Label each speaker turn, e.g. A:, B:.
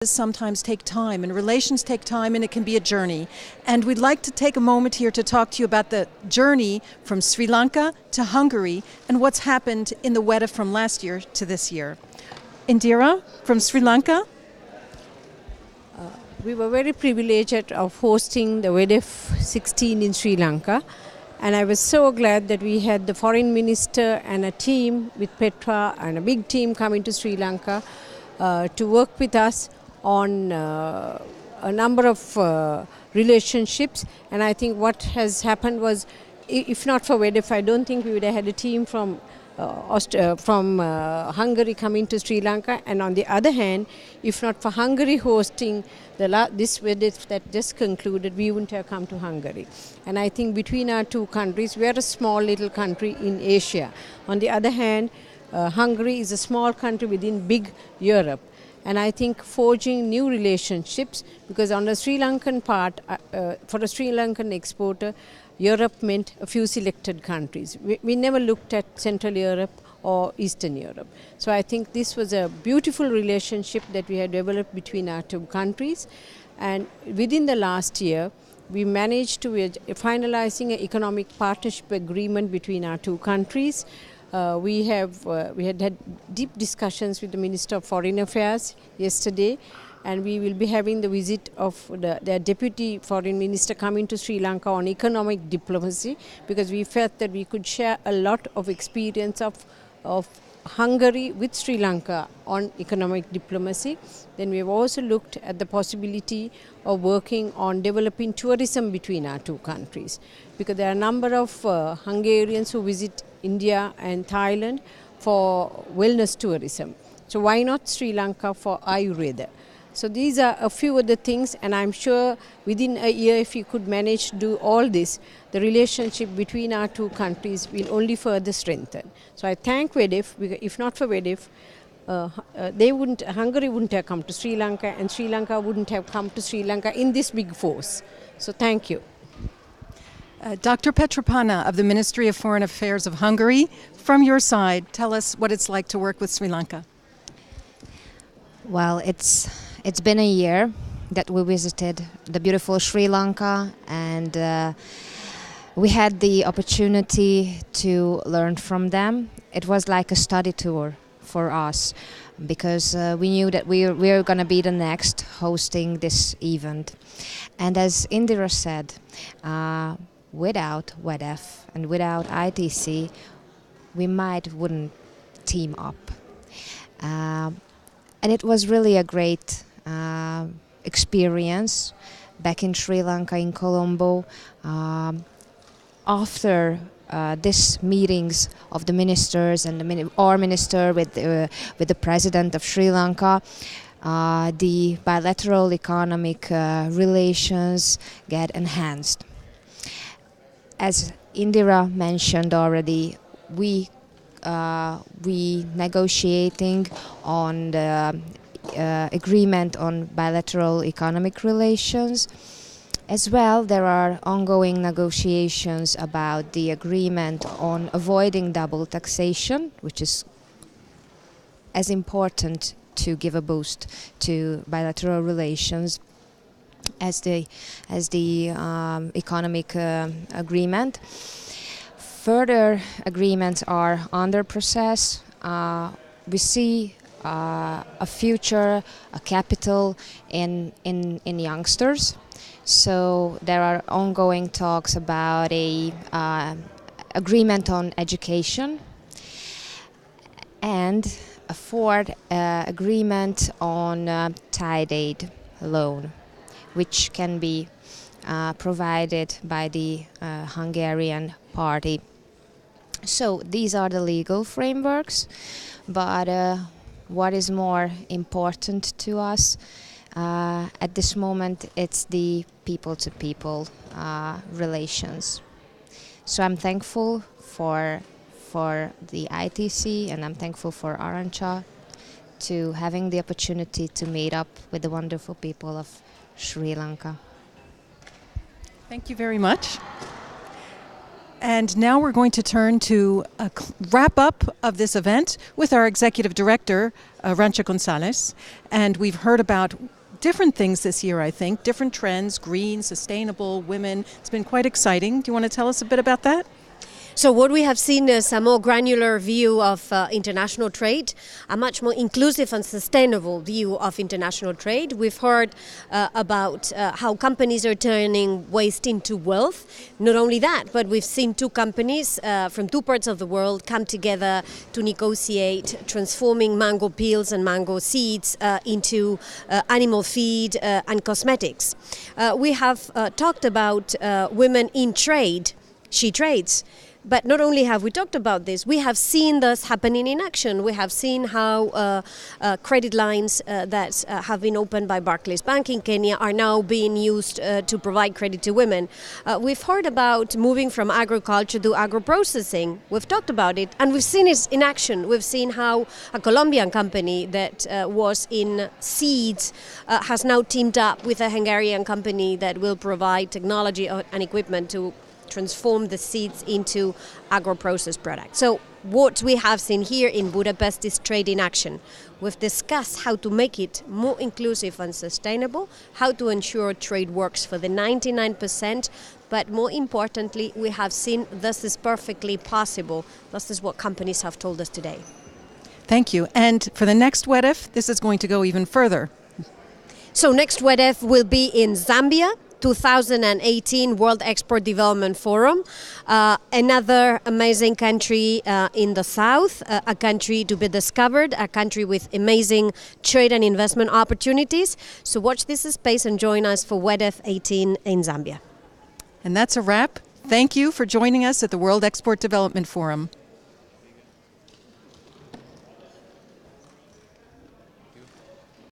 A: Sometimes take time, and relations take time, and it can be a journey. And we'd like to take a moment here to talk to you about the journey from Sri Lanka to Hungary and what's happened in the WEDA from last year to this year. Indira from Sri Lanka.
B: We were very privileged of hosting the WEDA 16 in Sri Lanka, and I was so glad that we had the foreign minister and a team with Petra and a big team coming to Sri Lanka to work with us on a number of relationships. And I think what has happened was, if not for WEDF, I don't think we would have had a team from Hungary coming to Sri Lanka. And on the other hand, if not for Hungary hosting this WEDF that just concluded, we wouldn't have come to Hungary. And I think between our two countries, we are a small little country in Asia. On the other hand, Hungary is a small country within big Europe. And I think forging new relationships, because on the Sri Lankan part, for a Sri Lankan exporter, Europe meant a few selected countries. We never looked at Central Europe or Eastern Europe. So I think this was a beautiful relationship that we had developed between our two countries. And within the last year, we managed to finalizing an economic partnership agreement between our two countries. We had deep discussions with the Minister of Foreign Affairs yesterday, and we will be having the visit of their Deputy Foreign Minister coming to Sri Lanka on economic diplomacy, because we felt that we could share a lot of experience of Hungary with Sri Lanka on economic diplomacy. Then we have also looked at the possibility of working on developing tourism between our two countries, because there are a number of Hungarians who visit India and Thailand for wellness tourism. So why not Sri Lanka for Ayurveda? So these are a few of the things, and I'm sure within a year, if we could manage to do all this, the relationship between our two countries will only further strengthen. So I thank WEDF, because if not for WEDF, Hungary wouldn't have come to Sri Lanka, and Sri Lanka wouldn't have come to Sri Lanka in this big force. So thank you.
A: Dr. Petra Pana of the Ministry of Foreign Affairs of Hungary, from your side, tell us what it's like to work with Sri Lanka.
C: Well, it's been a year that we visited the beautiful Sri Lanka, and we had the opportunity to learn from them. It was like a study tour for us, because we knew that we were going to be the next hosting this event. And as Indira said, without WEDF and without ITC, we wouldn't team up. And it was really a great experience back in Sri Lanka, in Colombo. After these meetings of the ministers and our minister with the president of Sri Lanka, the bilateral economic relations get enhanced. As Indira mentioned already, we negotiating on the agreement on bilateral economic relations. As well, there are ongoing negotiations about the agreement on avoiding double taxation, which is as important to give a boost to bilateral relations as the economic agreement. Further agreements are under process. We see a future, a capital in youngsters. So there are ongoing talks about a agreement on education, and a fourth agreement on tide aid loan, which can be provided by the Hungarian party. So these are the legal frameworks, but what is more important to us at this moment, it's the people-to-people relations. So I'm thankful for the ITC, and I'm thankful for Arancha to having the opportunity to meet up with the wonderful people of Sri Lanka.
A: Thank you very much. And now we're going to turn to a wrap up of this event with our executive director, Arancha González. And we've heard about different things this year, I think, different trends, green, sustainable, women. It's been quite exciting. Do you want to tell us a bit about that?
D: So what we have seen is a more granular view of international trade, a much more inclusive and sustainable view of international trade. We've heard about how companies are turning waste into wealth. Not only that, but we've seen two companies from two parts of the world come together to negotiate transforming mango peels and mango seeds into animal feed and cosmetics. We have talked about women in trade, she trades. But not only have we talked about this, we have seen this happening in action. We have seen how credit lines that have been opened by Barclays Bank in Kenya are now being used to provide credit to women. We've heard about moving from agriculture to agro-processing. We've talked about it, and we've seen it in action. We've seen how a Colombian company that was in seeds has now teamed up with a Hungarian company that will provide technology and equipment to transform the seeds into agro-processed products. So what we have seen here in Budapest is trade in action. We've discussed how to make it more inclusive and sustainable, how to ensure trade works for the 99%, but more importantly, we have seen this is perfectly possible. This is what companies have told us today.
A: Thank you. And for the next WEDF, this is going to go even further.
D: So next WEDF will be in Zambia, 2018 World Export Development Forum, another amazing country in the south, a country to be discovered, a country with amazing trade and investment opportunities. So watch this space and join us for WEDF 18 in Zambia.
A: And that's a wrap. Thank you for joining us at the World Export Development Forum.